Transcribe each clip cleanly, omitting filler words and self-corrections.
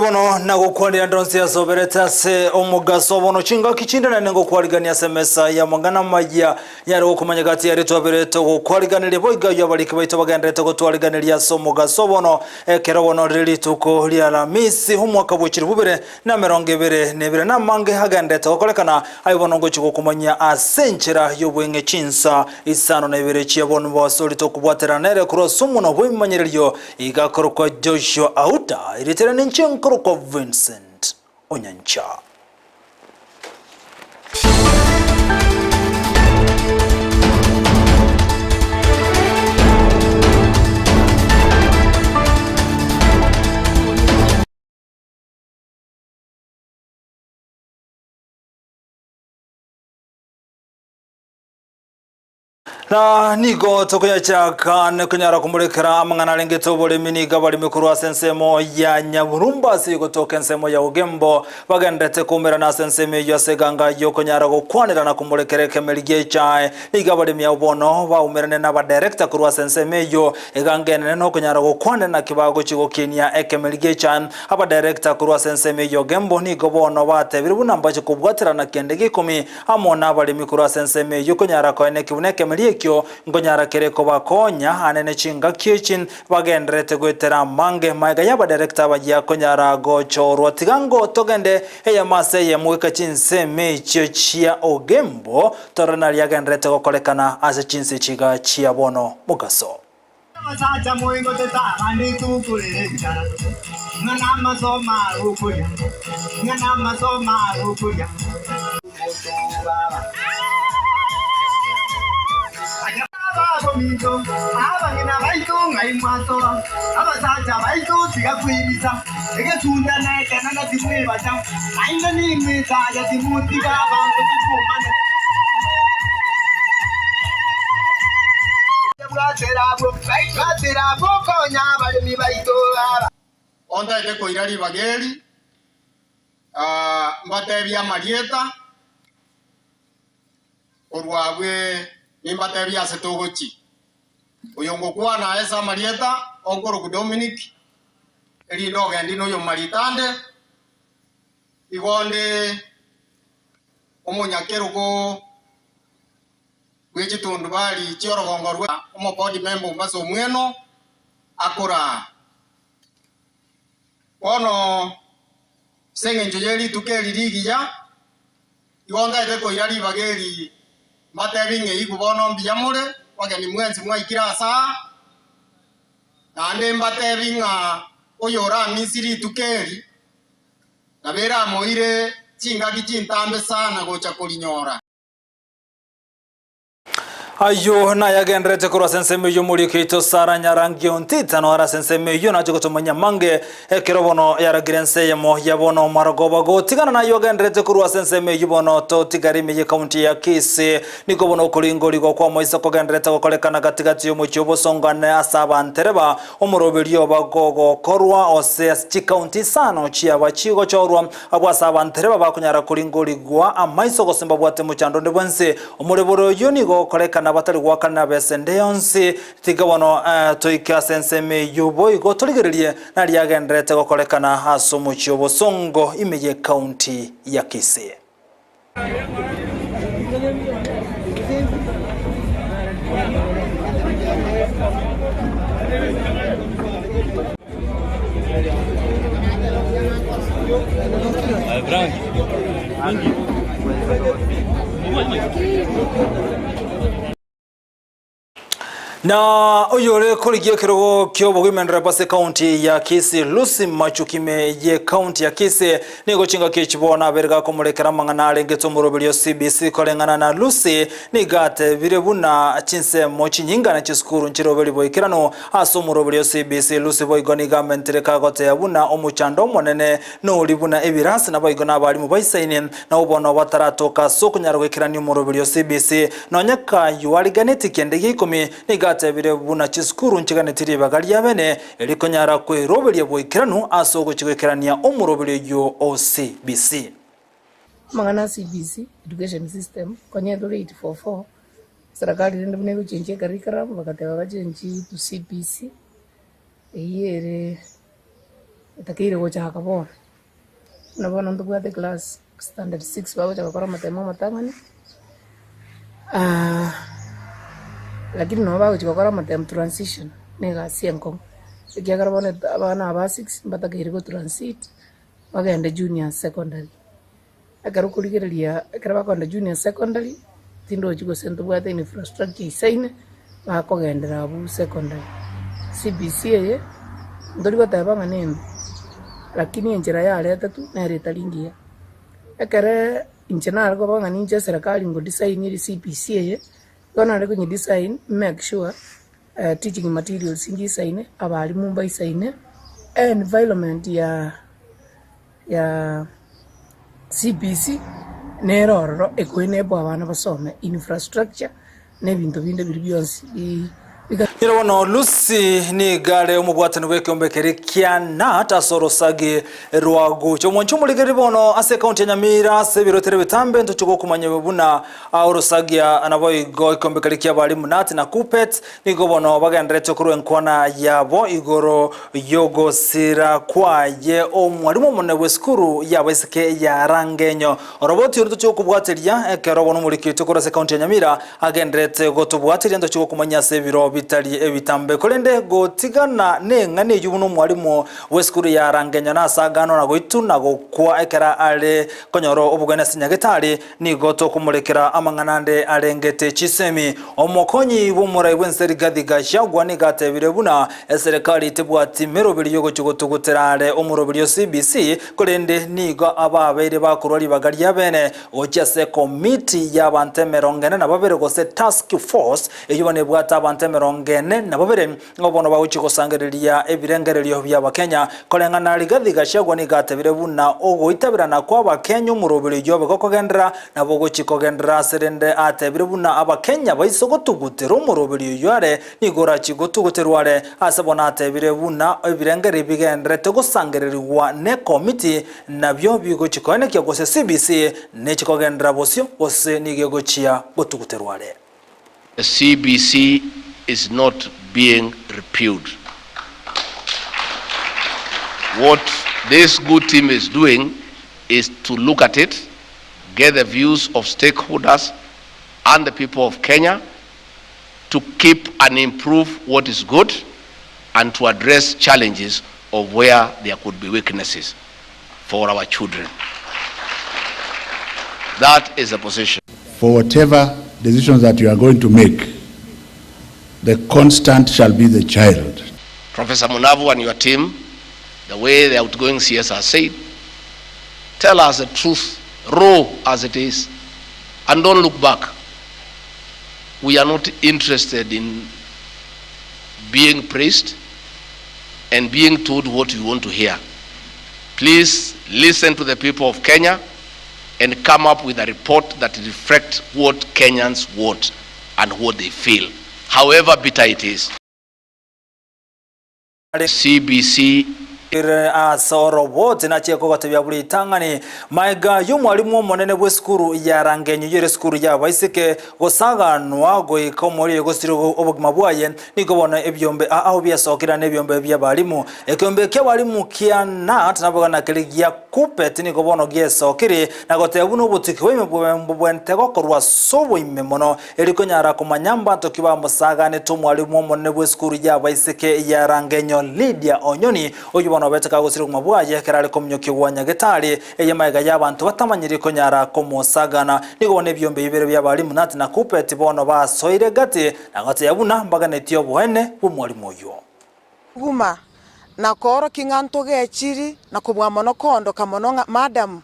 bono na gukwandira ndonse yasobereta se omugaso bono chinga kichindana nengo kwaligania semesa ya mangana majya yari okumanya gati yari tobereto gukwaliganira boiga yabalike baito bagendete gutwaliganira so mugaso bono ekero bono rili tuko lya Alhamisi umwaka bw'ikiri bubere na 2022 na mange hagendete gukolekana ayo bono ngo chikukumanya asenchera yobwenge Chinsa Isano na Ibere chiabono basoli to kubwateranere kurosumu no bwimanyiryo igakorwa Joshua Auta iriterane Nkoro Vincent Onyancha. Na nigo tokoya chaka nekunyara kumulekera amangana lengeto bole miniga bali mikuru asensemo ya Nyaburumba sigo token semo ya Ugembo bagendete kumera na sensemo ya Seganga yokonyara gukwanira na kumulekere kemelige chae niga bali mya ubono ba umerene na ba director kuru asensemo yo egangene no kunyara gukwanira na kibago chigo Kenya ekemelige chan aba director kuru asensemo yo Gembo nigo bono bate biribuna mbaje kubwatira na kendege komi amona bali mikuru asensemo yokonyara ko ene kibuneke kyo ngonyara kereko bakonya anene chinga kichin bagendrete gwetera mange maiga yaba director bajya konyara gocho rwatigango togende eya mase ye mweka Chinse mecho chia Ogembo torana lyagendrete gokolekana ase Chinse chiga chia bono mugaso masacha moingo teta andi tukule ngana masoma ukuya ngana masoma ukuya Mito, abangena baito ngai mwato, abasacha baito tigakwiriza, egetunda neke nana timwe bacha, ainda nimwe taja timuti babantu tikumane. Bwatera bwo konya bali mi baito aba. Onda ite koirari bageri, mbatebya marieta, orwabwe nimbate bya setogochi uyongo kwana esa marieta onkoro ku Dominic eri ndoga ndino yo maritande igonde omonyakero ko wechitundu bali chioro gongorwe omopodi member mbaso mweno akora ono sengenjo yeli tukeli ligiya igonda ite ko yali bageri matebinge ikubono mbiyamure wageni mwenzi mwaikira saa nande mbatebinga oyora misiri tukeri nabera moire chinga kichintambe sana gocha kulinyora ayo na yagendrete kura senseme yo muri kito sara nyarangi ontita no ara senseme yo na jogoto manyamange ekerobono yaragirense yemo yabono maragoba go tigana na yagendrete kura senseme yo bono to tigarime ye county ya Kisii niko bono kulingo ligo kwa moisa ko gendrete ko kolekana gatigati yo muchobo songane asaba ntereba omurobelio bagogo korwa ose chi county sano chia bachigo chorwa abwa saba ntereba bakunyara kulingo ligwa amaiso go simba bwate muchando ndebwense omureboro yo nigo kolekana na batari gwakana besende yonse tigabano toika senseme yubo igo toligerelie na lyagendrete gokolekana haso muchyobo songo imeye county ya Kisii. Na oyore kuligia kirogo kyobo gwimendera base county ya Kisii Lucy machukime ye county ya Kisii nigo chinga kichibona berga komulekera mangana alengeto murobelio CBC kolengana na Lucy nigate birebuna Chinse mochinyinga na chiskuru nchirobeli boikirano aso murobelio CBC Lucy boigoni gamentere kagote yabuna omuchando monene no libuna ebirasi na boigona bali mu baisaine na ubona bataratoka sokunyara gwekirani murobelio CBC nonyaka yualiganeti kendege 10 niga tebire buna chiskuru nchiganetiri bagali yabene elikonyara kwe robelie boikiranu asogo chigwekerania omurobele yo OCBC mangana CBC education system konyedo 844 serikali ndio mnego chenje karikara bakateba bachenji to CBC eyere itakire gochaka bono na bono ntubwate class standard 6 bagocha gokora amatemo amatang'ani lakini no bagocha gokora amatemo transition negasi enkong'u ekiagera bono abana aba 6 mbatakeire go transit bagende junior secondary ekero kurigereria ekero bakonde junior secondary tindochi gose ntubwate infrastructure isaine bakogendera abu secondary CBC eye ndori goteba ng'anene lakini enchera yareta tu nereta lingia ekere inchenar go banga ninche serikali ngo design iri CBC eye gona re kunyi design make sure teaching materials ingi isaine abalimu mba isaine environment ya CBC nerororo ekwene bo abana basome infrastructure nebintu binde biri byonsi Irawono Lucy ni gare umubwatani w'ekyombekere kiana tasorosage rwago chomoncho muligeri bono ase county ya Nyamira sebirotere bitambe ntochoko kumanya buna aurosagia anaboigo ikyombekere kyabali munati na kupet nigo bono bagendere kuru enkwana yabo igoro yogo sira kwaye omwarimu mone weskuru yabesike ya rangenyo roboti urutoko kubwateria ekero bono mulikito kora se county ya Nyamira agendere gotubwateria ntochoko kumanya sebiro bitali ebitambe kolende gotigana neng'ane yubuno mwalimu weskuru ya rangenya na sagano na goituna gokwa ekera ale konyoro obugana sinyagetari ni goto kumurekera amang'anande arengete chisemi omokonyi bumura bwenseri gadiga shagwa ni gatebire buna serikali tebwati merobiri yogo chugotuguterare omurobiri CBC kolende nigo ababere bakurori bagaria bene ochase committee y'abante merongene na babere gose task force eyubone bwata abante merongene na babere ngobono bawuchiko sangereria ebirengererio byaba Kenya kolengana ligathiga shagwa ni gatebire buna ogo itabirana kwa bakenya umurobiri yobe kokogendera na bogo chikogendera serende atebire buna abakenya baisogotugutera umurobiri yore nigora chigotuguterware asabona atebire buna ebirengere bigendere gusangererwa ne committee nabyo bigo chikone kyo gose CBC ne chikogendera bosyo bose nigego chia gotuguterware. The CBC is not being repealed. What this good team is doing is to look at it, get the views of stakeholders and the people of Kenya to keep and improve what is good and to address challenges of where there could be weaknesses for our children. That is the position. For whatever decisions that you are going to make, the constant shall be the child. Professor Munavu and your team, the way the outgoing CS has said, tell us the truth, raw as it is, and don't look back. We are not interested in being praised and being told what we want to hear. Please listen to the people of Kenya and come up with a report that reflects what Kenyans want and what they feel, however bitter it is. CBC asoro wote na cheko gatebya buri tangani maiga y'umwarimu monene bw'eskuru ya rangenyo yere skuru ya baisike gosaganwa goikomori gosiro obugima bwaye nigobona ebyombe aho byasokira nebyombe by'abalimu ekyombe ky'abalimu kiana tanabagana keligia kupet nigobona gyesokiri nagotebu n'obutiki w'imebwentego korwa sobo imemono elikonyara kumanyamba tokiba musagane tumwalimu monene bw'eskuru ya baisike ya rangenyo Lydia Onyoni oyubona beteka gusira kumabwaye kerale komnyoki wanyagetari eyemaiga y'abantu batamanyiri konyara komusagana nigobone byombe ibere by'abalimu nati na kupet bono basoire gati nagate yabuna mbaganetio bwene bumwalimu yo guma na koro kinganto gechiri na kubwa mono kondo kamono madam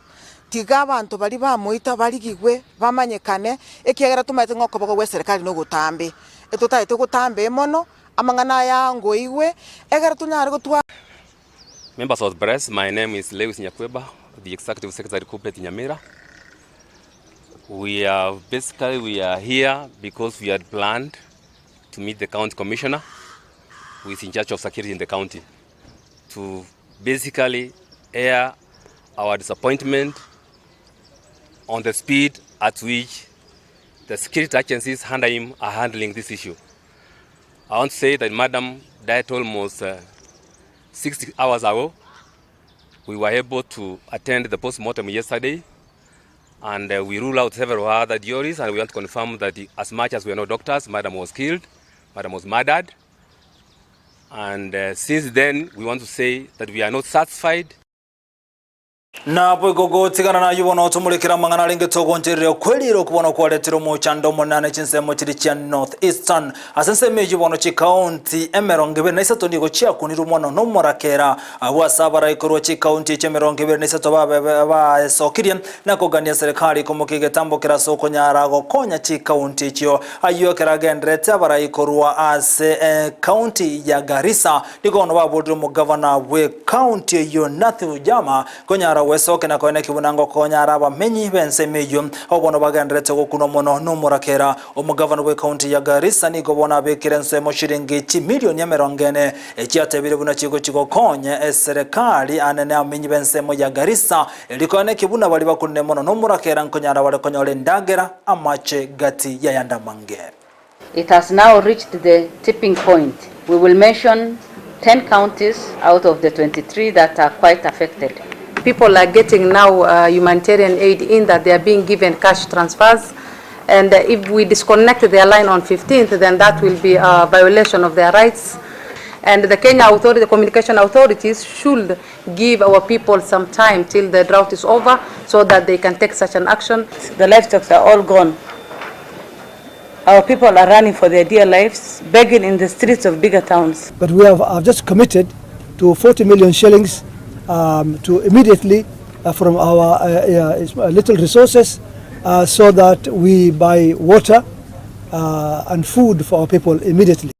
tiga abantu bali bamuita baligigwe bamanyekane ekiagera tumaite ngokobogo gwe serikali no gutambe etutaite gutambe mono amangana yango iwe egera tunyare gutwa. Members of the press, my name is Lewis Nyakweba, the Executive Secretary Kupet Nyamira. We are here because we had planned to meet the county commissioner who is in charge of security in the county to basically air our disappointment on the speed at which the security agencies under him are handling this issue. I want to say that Madam died almost 60 hours ago, We were able to attend the post-mortem yesterday, and we rule out several other juries, and we want to confirm that as much as we are not doctors, Madam was killed, Madam was murdered. And since then, we want to say that we are not satisfied. Na bwigogo tigana na yubono tumulikira mangana linge togonjerero kweliro kubona kwaletero mu chando monane chinsemo chiri cha North Eastern asense meji bono chi county emeronge na isato ndigo chia kuniru mono no morakera abasabara ikoro chi county chemeronge na isato ba sokirian na kogania serikali komokige tambokera soko nyarago konya chi county chio ayo keragendrete abara ikorwa ase county ya Garissa ndigono babodro mu governor we county yo Nathu Jama konya wesoke na koene kibunango konyara bamenyi bense mejo obono bagandrete gokuno mono numurakera omugavana we county ya Garissa ni gobona bekirense mo shiringi chi milioni emerongene ekyatebire buna kigo konye serikali anene amenyi bense mo ya Garissa elikone kibuna bali bakunne mono numurakera nkonyara bale konyole ndagera amache gati ya yandamange. It has now reached the tipping point. We will mention 10 counties out of the 23 that are quite affected. People are getting now humanitarian aid in that they are being given cash transfers, and if we disconnect their line on 15th, then that will be a violation of their rights. And the Kenya authority, the communication authorities should give our people some time till the drought is over so that they can take such an action. The livestock are all gone. Our people are running for their dear lives, begging in the streets of bigger towns. But we have just committed to 40 million shillings to immediately from our little resources so that we buy water and food for our people immediately.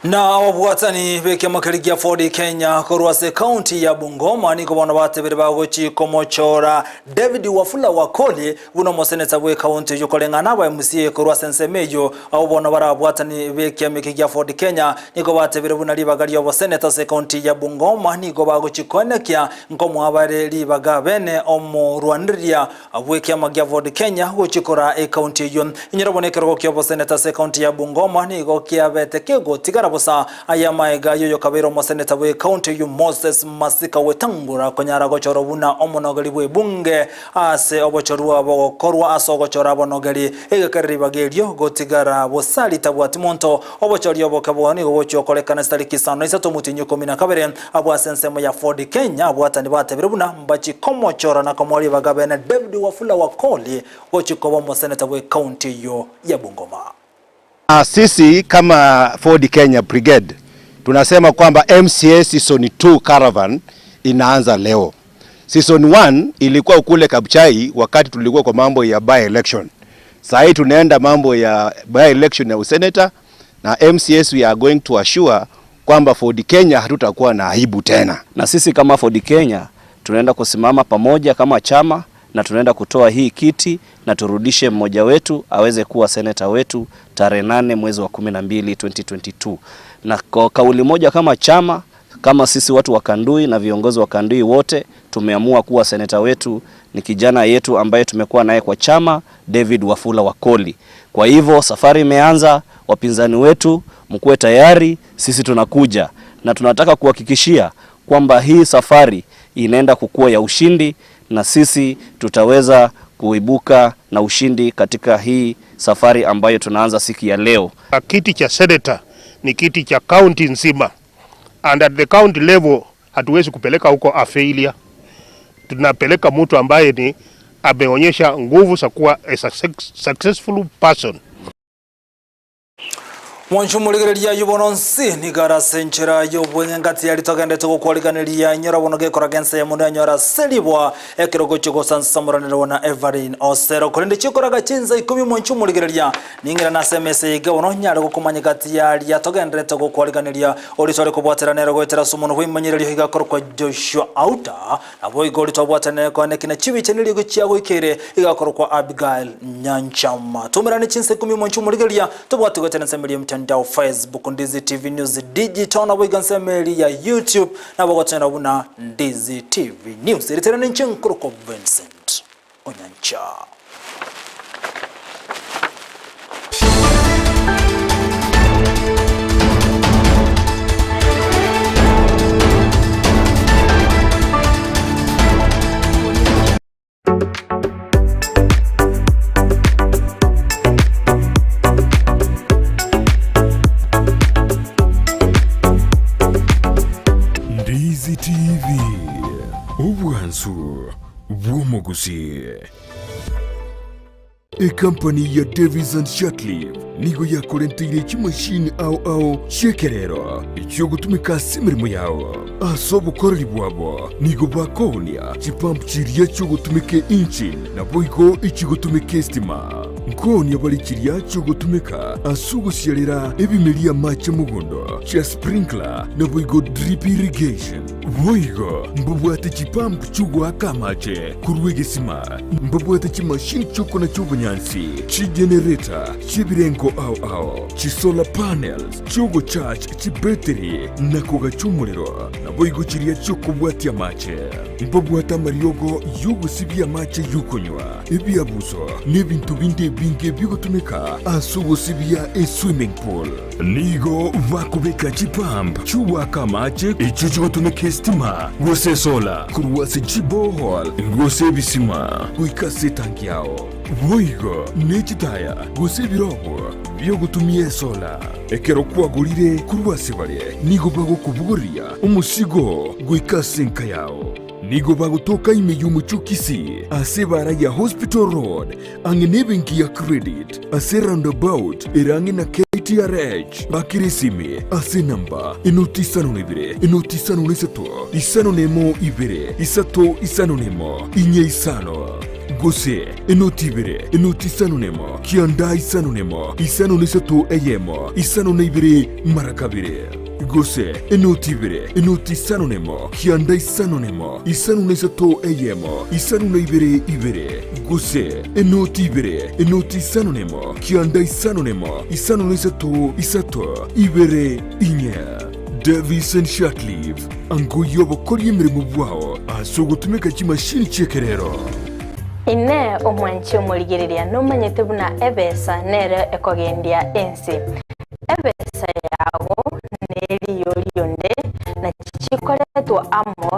Na wabwatani beke makaligia Ford Kenya korwase county ya Bungoma niko bana batebere bagochi komochora David Wafula Wakoli buno moseneta we county yokolengana ba MCA korwase nsemejo au bona barabwatani beke mekigia Ford Kenya niko batebere buna libagali ya seneta se county ya Bungoma niko bagochi konekia nkomo abare libaga bene omo Rwandiria abweke magia Ford Kenya gochikora e county yon inyirabonekero kyo seneta se county ya Bungoma niko kiabetekego tigara bosa ayamaega yoyo kabero moseneta we county yu Moses Masika wetangura konyara gochoro buna omonogeli bwe bunge ase obochorwa bokorwa asogochora bonogeli egakarri bagelio gotigara bosali tabwati monto obochorio bokaboni obocho kolekana stali Kisano isato mutinyo 12 abwasensemo ya Ford Kenya abwatani batebere buna mbachi komochora na komoli bagabene David Wafula Wakoli wochikobo moseneta we county yo ya Bungoma. Sisi kama Ford Kenya Brigade tunasema kwamba MCA Season 2 Caravan inaanza leo. Season 1 ilikuwa kule Kabuchai wakati tulikuwa kwa mambo ya by-election. Sasa hii tunaenda mambo ya by-election ya useneta na MCAs we are going to assure kwamba Ford Kenya hatutakuwa na aibu tena. Na sisi kama Ford Kenya tunaenda kusimama pamoja kama chama na tunaenda kutoa hii kiti na turudishe mmoja wetu aweze kuwa seneta wetu tarehe 8 mwezi wa 12 2022. Na kwa kauli moja kama chama, kama sisi watu wa Kandui na viongozi wa Kandui wote tumeamua kuwa seneta wetu ni kijana yetu ambaye tumekuwa naye kwa chama, David Wafula Wakoli. Kwa hivyo safari imeanza, wapinzani wetu mkuwe tayari, sisi tunakuja na tunataka kuhakikishia kwamba hii safari inaenda kukua ya ushindi na sisi tutaweza kuibuka na ushindi katika hii safari ambayo tunaanza siku ya leo. Kiti cha senator ni kiti cha county nzima, and at the county level hatuwezi kupeleka huko a failure. Tunapeleka mtu ambaye ni ameonyesha nguvu za kuwa a successful person. Mwanchumuligereria yubononsi ni gara senchera yobwengati yali togende to kwaliganiria nyora bonoge koragense yamunya nyora selibwa ekirogo chiko sansamuranira wana Everin Osero kolende chikoraga Chinsa 10 mwanchumuligereria ningira na SMS yiga wono nyara gukomanyikati yali yatogende to kwaliganiria olisore kubwateranera gwetera sumuno hwimanyireria higa korwa Joshua Auta abo igoli tobwatanera kone kina chibi chenili guchiago ikere higa korwa Abigail Nyanchama tumirani Chinsa 10 mwanchumuligereria tobwati gwetera semeli mtandao Facebook Ndizi TV News Digital na wigansemeli ya YouTube na bagotena buna Ndizi TV News iriterana nchinkuru Vincent Onyancha. Gusii. A company ya Vincent Shortlive nigo yakorentire chimashini au shekerero icho gutumika simirimo yao asobo korori bwabo nigo bakonia chipamp chiria cyo gutumike engine na boigo icho gutumike stima nkonia bali chiria cyo gutumika asugusyalira ebimelia mache mugondo cha sprinkler na boigo drip irrigation boigo mbubwate chipamp chugwa kamache kurwegesima mbubwate chimashini choko na chobonyansi chi generator chibirengo au chi solar panels chogo charge chi battery na koga chumuliro na boigo chiria choko bwati amache mbubwata mariogo yugo sibia mache yukonywa ebia buso nebintu binde binge bigotumika asugo sibia swimming pool nigo vakubeka chipamp chuwa kamache ichucho gotumike stima gose solar kuruwase chibohol gose bisima kuikase tanki yao boigo nechitaya gose birobo byo gutumie sola ekero kwagurire kuruwase bare nigo bagokubugoria umusigo guikase nka yao nigo bagutoka imeyumu chukisi ase bara ya hospital road angenebenki ya credit ase roundabout irangi na KTRH bakirisimi ase namba inotisano nebire inotisano neseto isano nemo Ibere isato isano nemo inye isano Gusii enotibere enotisano nemo kianda isano nemo isano neseto eyemo isano nebire marakabire Gusii enotibere enotisano nemo kianda isano nemo isano neseto eyemo isano nebire Ibere Gusii enotibere enotisano nemo kianda isano nemo isano neseto isato Ibere inye Vincent Shortlive angoyo bokori emirimo bwao asogotumika chimashini chekerero ine omwanchi omurigereria nomanyete buna ebesa nere ekogendia ensi ebesa yago neri yorionde na chikoretwa amo